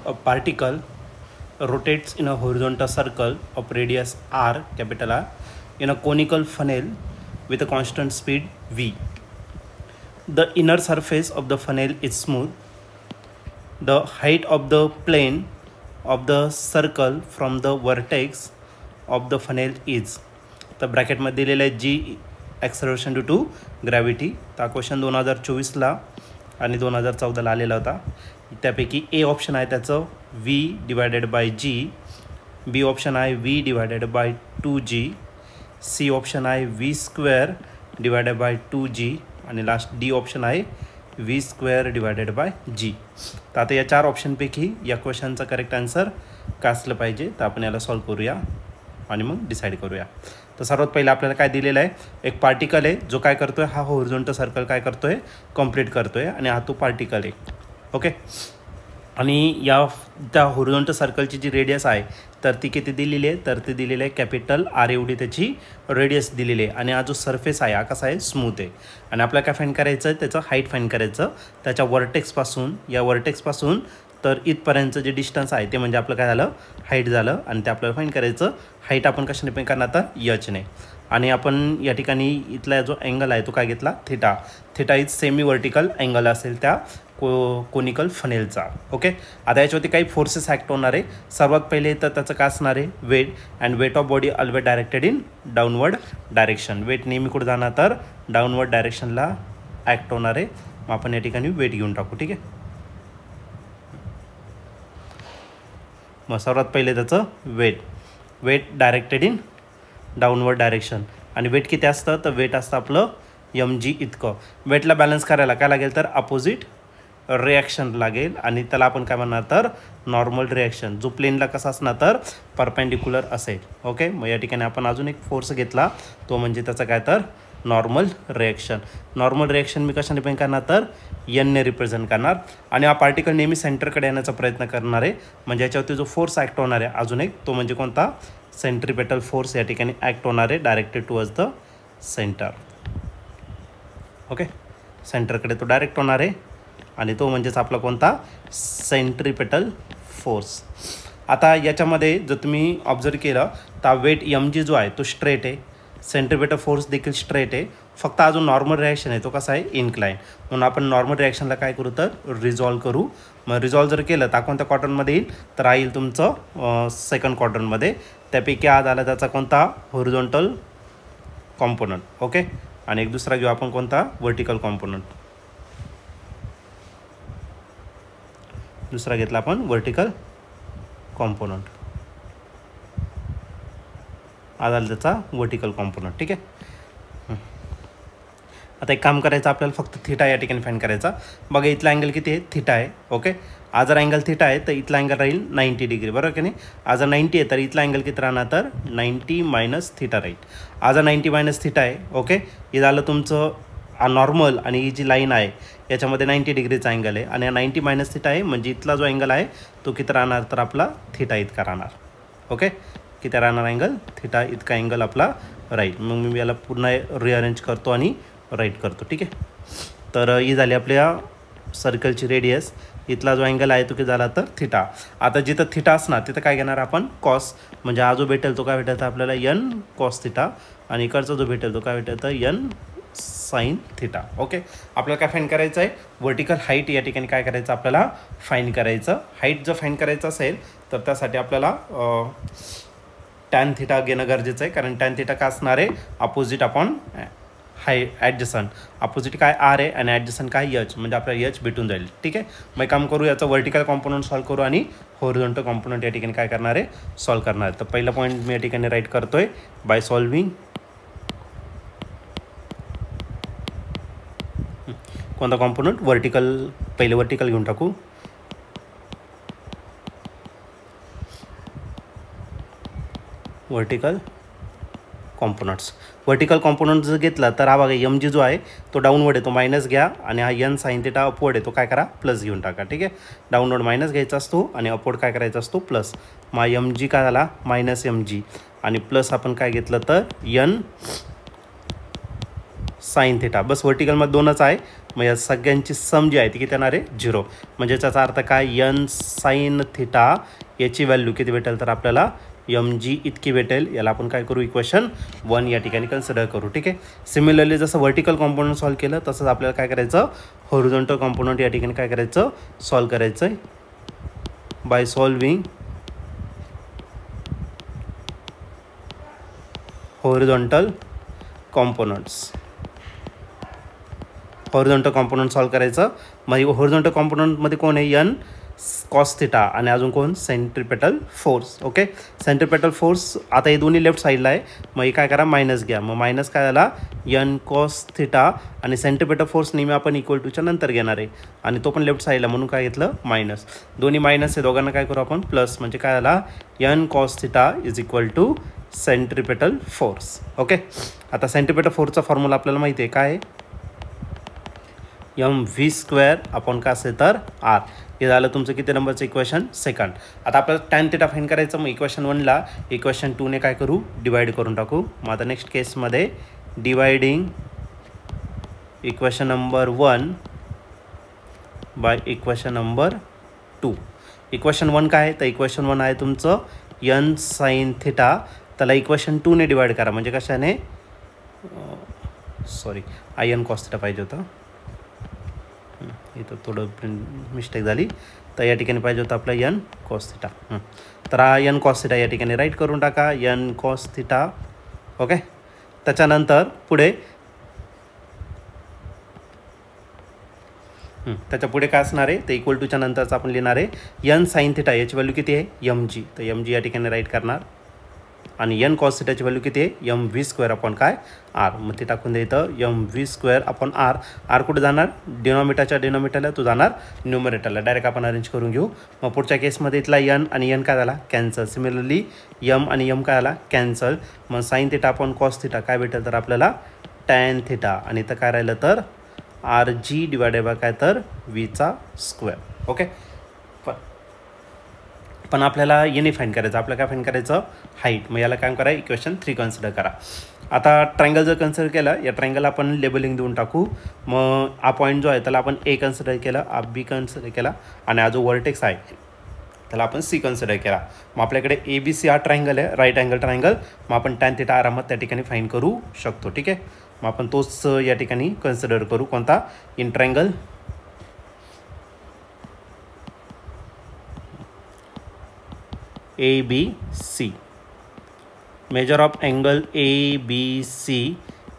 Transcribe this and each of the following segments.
A particle rotates in a horizontal circle of radius r, capital R, in a conical funnel with a constant speed v. The inner surface of the funnel is smooth. The height of the plane of the circle from the vertex of the funnel is. तर ब्रॅकेटमध्ये दिलेलं आहे जी acceleration due to gravity. तर question 2024ला आणि 2014ला आलेला होता. त्यापैकी A option आहे त्याचं v divided by G, B option आहे v divided by 2g, C option आहे v square divided by 2g आणि लास्ट डी ऑप्शन आहे v square divided by g. तर आता या 4 ऑप्शनपैकी या क्वेश्चनचा करेक्ट आन्सर काय असलं पाहिजे तर आपण याला सॉल्व करूया आणि मग डिसाईड करूया. तर सर्वात पहिलं आपल्याला काय दिलेलं आहे, एक पार्टिकल आहे जो काय करतोय, हा हॉरिझॉन्टल सर्कल काय करतोय, कंप्लीट करतोय आणि हा तो पार्टिकल आहे. ओके, आणि या त्या हॉरिझॉन्टल सर्कलची जी रेडियस आहे तर ती किती दिलेली आहे, तर ती दिलेली आहे कॅपिटल आर एवढी त्याची रेडियस दिलेली आहे. आणि हा जो सरफेस आहे हा कसा आहे, स्मूथ आहे. आणि आपल्याला काय फाईंड करायचं आहे, त्याचं हाईट फाईंड करायचं. त्याच्या वर्टेक्सपासून या वर्टेक्सपासून तर इथपर्यंतचं जे डिस्टन्स आहे ते म्हणजे आपलं काय झालं, हाईट झालं. आणि ते आपल्याला फाईंड करायचं. हाईट आपण कशाने पण करणार तर यचने. आणि आपण या ठिकाणी इथला जो अँगल आहे तो काय घेतला, theta. Theta is semi vertical angle असेल त्या कोनिकल फनेलचा. ओके, आता याच्यावरती काही फोर्सेस ॲक्ट होणार आहे. सर्वात पहिले तर त्याचं काय असणार आहे, weight. And weight of body always directed in downward direction. Weight नेहमी कुठं जाणार तर डाऊनवर्ड डायरेक्शनला ॲक्ट होणार आहे. मग आपण या ठिकाणी वेट घेऊन टाकू. ठीक आहे, मग सर्वात पहिले त्याचं weight directed in downward direction. आणि वेट किती असतं तर वेट असतं आपलं mg इतकं. वेटला बॅलन्स करायला काय लागेल तर अपोजिट रिॲक्शन लागेल आणि त्याला आपण काय म्हणणार तर नॉर्मल रिॲक्शन. जो प्लेनला कसा असणार तर परपेंडिक्युलर असेल. ओके, मग या ठिकाणी आपण अजून एक फोर्स घेतला तो म्हणजे त्याचं काय तर नॉर्मल रिॲक्शन. नॉर्मल रिॲक्शन मी कशाने पण करणार तर एनने रिप्रेझेंट करणार. आणि हा पार्टिकल नेहमी सेंटरकडे येण्याचा प्रयत्न करणार आहे. म्हणजे याच्यावरती जो फोर्स ॲक्ट होणार आहे अजून एक तो म्हणजे कोणता, सेंट्रिपेटल फोर्स या ठिकाणी ॲक्ट होणार आहे directed towards the centre. Okay, सेंटरकडे तो डायरेक्ट होणार आहे आणि तो म्हणजेच आपला कोणता, सेंट्रिपेटल फोर्स. आता याच्यामध्ये जर तुम्ही ऑब्झर्व केलं तर वेट mg जो आहे तो स्ट्रेट आहे, सेंट्रिपेटल फोर्स देखील स्ट्रेट आहे. फक्त अजून नॉर्मल रिॲक्शन आहे तो कसा आहे, इन्क्लाइन. म्हणून आपण नॉर्मल रिॲक्शनला काय करू तर रिझॉल्व करू. मग रिझॉल्व जर केलं तर कोणत्या क्वाड्रंटमध्ये येईल तर येईल तुमचं सेकंड क्वाड्रंटमध्ये. त्यापैकी आज आला त्याचा कोणता, हॉरिझॉन्टल कॉम्पोनंट. ओके, आणि एक दुसरा घेऊ आपण कोणता, व्हर्टिकल कॉम्पोनंट. दुसरा घेतला आपण व्हर्टिकल कॉम्पोनंट. आज आला त्याचा व्हर्टिकल कॉम्पोनंट. ठीक आहे, आता एक काम करायचं आपल्याला, फक्त थिटा या ठिकाणी फाईंड करायचा. बघा इथला अँगल किती आहे, थिटा आहे. ओके, आज जर अँगल थिटा आहे तर इथला अँगल राहील 90 डिग्री, बरोबर की नाही. आज जर 90 आहे तर इथला अँगल किती राहणार तर 90 मायनस थिटा राहील. आज 90 मायनस थिटा आहे. ओके, हे झालं तुमचं नॉर्मल. आणि ही जी लाईन आहे याच्यामध्ये 90 डिग्रीचा अँगल आहे आणि 90 मायनस थिटा आहे म्हणजे इथला जो अँगल आहे तो किती राहणार तर आपला थिटा इतका राहणार. ओके, किती राहणार अँगल, थिटा इतका अँगल आपला राहील. मग मी याला पुन्हा रिअरेंज करतो आणि राईट करतो. ठीक आहे, तर ही झाली आपल्या सर्कलची रेडियस. इथला जो अँगल आहे तो किती झाला तर थिटा. आता जिथं थिटा असणार तिथं काय घेणार आपण, कॉस. म्हणजे हा जो भेटेल तो काय भेटेल तर आपल्याला एन कॉस थिटा आणि इकडचा जो भेटेल तो काय भेटेल तर एन साईन थिटा. ओके, आपल्याला काय फाईंड करायचं आहे, व्हर्टिकल हाईट या ठिकाणी काय करायचं आपल्याला फाईंड करायचं. हाईट जर फाईंड करायचं असेल तर त्यासाठी आपल्याला टॅन थिटा घेणं गरजेचं आहे. कारण टॅन थिटा काय असणार आहे, अपोजिट अपॉन हाय ॲडजसंट. अपोजिट काय आर आहे आणि ॲडजसंट काय एच, म्हणजे आपल्याला एच भेटून जाईल. ठीक आहे, मग काम करू, याचं व्हर्टिकल कॉम्पोनंट सॉल्व करू आणि हॉरिझॉन्टल कॉम्पोनंट या ठिकाणी काय करणार आहे, सॉल्व करणार आहे. तर पहिला पॉईंट मी या ठिकाणी राईट करतोय बाय सॉल्विंग कोणता कॉम्पोनंट, व्हर्टिकल. पहिले व्हर्टिकल घेऊन टाकू. Vertical components. व्हर्टिकल कॉम्पोनंट जर घेतला तर हा बघा mg जो आहे तो डाऊनवर्ड आहे तो मायनस घ्या आणि हा एन साईन थिटा अपवर्ड आहे तो काय करा प्लस घेऊन टाका. ठीक आहे, डाऊनवर्ड मायनस घ्यायचा असतो आणि अपवर्ड काय करायचा असतो प्लस. मग mg काय झाला मायनस mg आणि प्लस आपण काय घेतलं तर एन साईन थिटा. बस व्हर्टिकलमध्ये दोनच आहे मग या सगळ्यांची सम जी आहे ती किती येणार आहे 0. म्हणजे त्याचा अर्थ काय n sin थिटा याची व्हॅल्यू किती भेटेल तर आपल्याला mg इतकी भेटेल. याला आपण काय करू इक्वेशन 1 या ठिकाणी कन्सिडर करू. ठीक आहे. सिमिलरली जसं व्हर्टिकल कॉम्पोनंट सॉल्व केलं तसंच आपल्याला काय करायचं हॉरिझॉन्टल कॉम्पोनंट या ठिकाणी काय करायचं सॉल्व करायचं आहे by solving horizontal components. Horizontal component solve करायचं. मग हॉरिझॉन्टल कॉम्पोनंटमध्ये कोण आहे n कॉस थिटा आणि अजून कोण centripetal force. Okay. Centripetal force आता हे दोन्ही लेफ्ट साईडला आहे. मग हे काय करा मायनस घ्या. मग मायनस काय झाला n कॉस थिटा आणि सेंट्रिपेटल फोर्स नेहमी आपण इक्वल टूच्या नंतर घेणार आहे आणि तो पण लेफ्ट साईडला म्हणून काय घेतलं मायनस. दोन्ही मायनस आहे दोघांना काय करू आपण प्लस. म्हणजे काय झाला n cos theta is equal to centripetal force. Okay. आता सेंट्रिपेटल फोर्सचा फॉर्म्युला आपल्याला माहिती आहे काय mv² आपण काय असेल तर r. हे झालं तुमचं किती नंबरचं इक्वेशन सेकंड. आता आपल्याला टॅन थिटा फाईंड करायचं. मग इक्वेशन 1ला इक्वेशन 2ने काय करू डिवाइड करून टाकू. मग आता नेक्स्ट केसमध्ये dividing equation number 1 by equation number 2. Equation 1 काय आहे तर इक्वेशन 1 आहे तुमचं n sin थिटा. त्याला इक्वेशन 2ने डिवाइड करा. म्हणजे कशाने सॉरी in cos थिटा पाहिजे होतं. इथं थोडं मिस्टेक झाली. तर या ठिकाणी पाहिजे होतं आपलं n cos थिटा. तर हा n cos थिटा या ठिकाणी राईट करून टाका n cos थिटा. ओके. त्याच्यानंतर पुढे त्याच्या पुढे काय असणार आहे ते इक्वल टूच्या नंतरच आपण लिहिणार आहे n sin थिटा याची व्हॅल्यू किती आहे mg. तर mg या ठिकाणी राईट करणार आणि n cos थिटाची व्हॅल्यू किती आहे mv² आपण काय r. मग ते टाकून द्यायचं mv² आपण r. r कुठे जाणार डिनॉमिनेटरला तो जाणार न्यूमरेटरला. डायरेक्ट आपण अरेंज करून घेऊ. मग पुढच्या केसमध्ये इथला n आणि n काय झाला कॅन्सल. सिमिलरली m आणि m काय झाला कॅन्सल. मग साईन थिटा आपण कॉस थिटा काय भेटेल तर आपल्याला टॅन थिटा आणि इथं काय राहिलं तर rg डिवायडेड बाय काय तर v². ओके. पण आपल्याला याने फाईंड करायचं. आपल्याला काय फाईंड करायचं हाईट. मग याला काय करा इक्वेशन 3 कन्सिडर करा. आता ट्रायंगल जर कन्सिडर केला या ट्रायंगल आपण लेबलिंग देऊन टाकू. मग हा पॉईंट जो आहे त्याला आपण a कन्सिडर केला हा b कन्सिडर केला आणि हा जो वर्टेक्स आहे त्याला आपण c कन्सिडर केला. मग आपल्याकडे ABC हा ट्रायंगल आहे राईट अँगल ट्रायंगल. मग आपण टॅन थिटा आरामात त्या ठिकाणी फाईंड करू शकतो. ठीक आहे. मग आपण तोच या ठिकाणी कन्सिडर करू कोणता in triangle ABC. Measure of angle ABC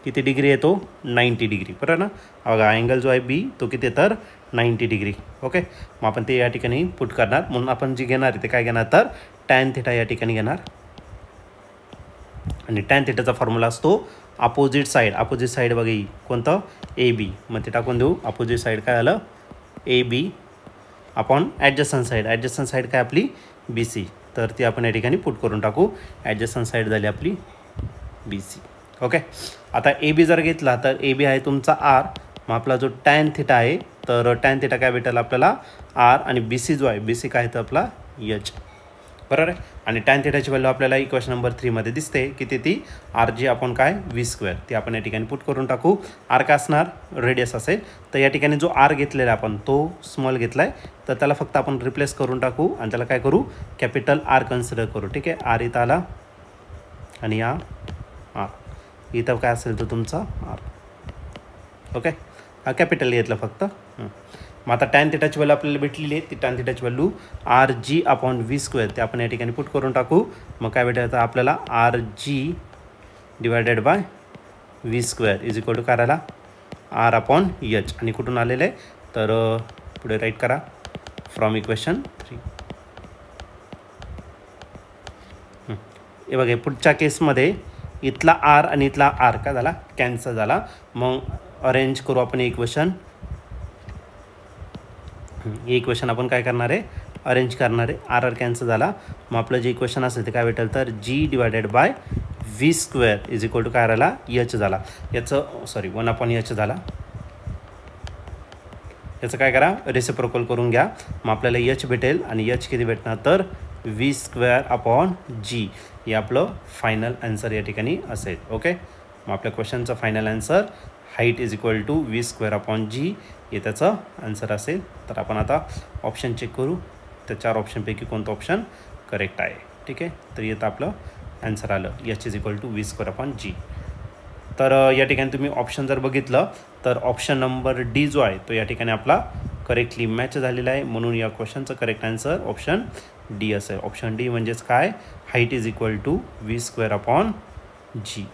किती डिग्री येतो 90 डिग्री बरोबर ना. बघा अँगल जो आहे B तो किती तर 90 डिग्री. ओके. मग आपण ते या ठिकाणी पुट करणार. म्हणून आपण जे घेणार आहे ते काय घेणार तर टॅन थिटा या ठिकाणी घेणार आणि टॅन थिटाचा फॉर्म्युला असतो अपोजिट साईड बघा ही कोणतं AB. मग ते टाकून देऊ अपोजिट साईड काय झालं AB आपण ॲडजस्टंट साईड काय आपली BC. तर ती आपण या ठिकाणी पुट करून टाकू. ॲडजस्टंट साईड झाली आपली BC. ओके. आता AB जर घेतला तर AB आहे तुमचा R. मग आपला जो टॅन थिटा आहे तर टॅन थिटा काय भेटेल आपल्याला R आणि BC जो आहे BC काय तर आपला H बरोबर आहे. आणि टॅन थिटाची व्हॅल्यू आपल्याला इक्वेशन नंबर 3 मध्ये दिसते किती ती rg आपण काय v². ती आपण या ठिकाणी पुट करून टाकू. r काय असणार रेडियस असेल. तर या ठिकाणी जो r घेतलेला आपण तो स्मॉल घेतला आहे तर त्याला फक्त आपण रिप्लेस करून टाकू आणि त्याला काय करू कॅपिटल R कन्सिडर करू. ठीक आहे. r इथं आला आणि या r इथं काय असेल तर तुमचा r. ओके. हा कॅपिटल घेतलं फक्त. मग आता टॅन थिटाची व्हॅल्यू आपल्याला भेटलेली आहे. ती टॅन थिटाची व्हॅल्यू rg अपॉन v² ते आपण या ठिकाणी पुट करून टाकू. मग काय भेटायचं आपल्याला rg divided by v² is equal to काय राहिला r अपॉन h. आणि कुठून आलेलं आहे तर पुढे राईट करा फ्रॉम इक्वेशन 3. हे बघा पुढच्या केसमध्ये इथला r आणि इथला r काय झाला कॅन्सल झाला. मग अरेंज करू आपण इक्वेशन. हे इक्वेशन आपण काय करणार आहे अरेंज करणार आहे. r कॅन्सल झाला. मग आपलं जे इक्वेशन असेल ते काय भेटेल तर g divided by v² is equal to काय राहिला h झाला. याचं सॉरी 1 अपॉन h झाला. याचं काय करा रेसिप्रोकल करून घ्या. मग आपल्याला h भेटेल आणि h किती भेटणार तर v² अपॉन g. हे आपलं फायनल आन्सर या ठिकाणी असेल. ओके. मग आपल्या क्वेश्चनचं final answer height is equal to V square upon G हे त्याचं आन्सर असेल. तर आपण आता ऑप्शन चेक करू. त्या 4 ऑप्शनपैकी कोणतं ऑप्शन करेक्ट आहे. ठीक आहे. तर येतं आपलं आन्सर आलं H is equal to V square upon G. तर या ठिकाणी तुम्ही ऑप्शन जर बघितलं तर ऑप्शन नंबर डी जो आहे तो या ठिकाणी आपला करेक्टली मॅच झालेला आहे. म्हणून या क्वेश्चनचं करेक्ट आन्सर ऑप्शन डी असेल. ऑप्शन डी म्हणजेच काय, height is equal to V square upon G.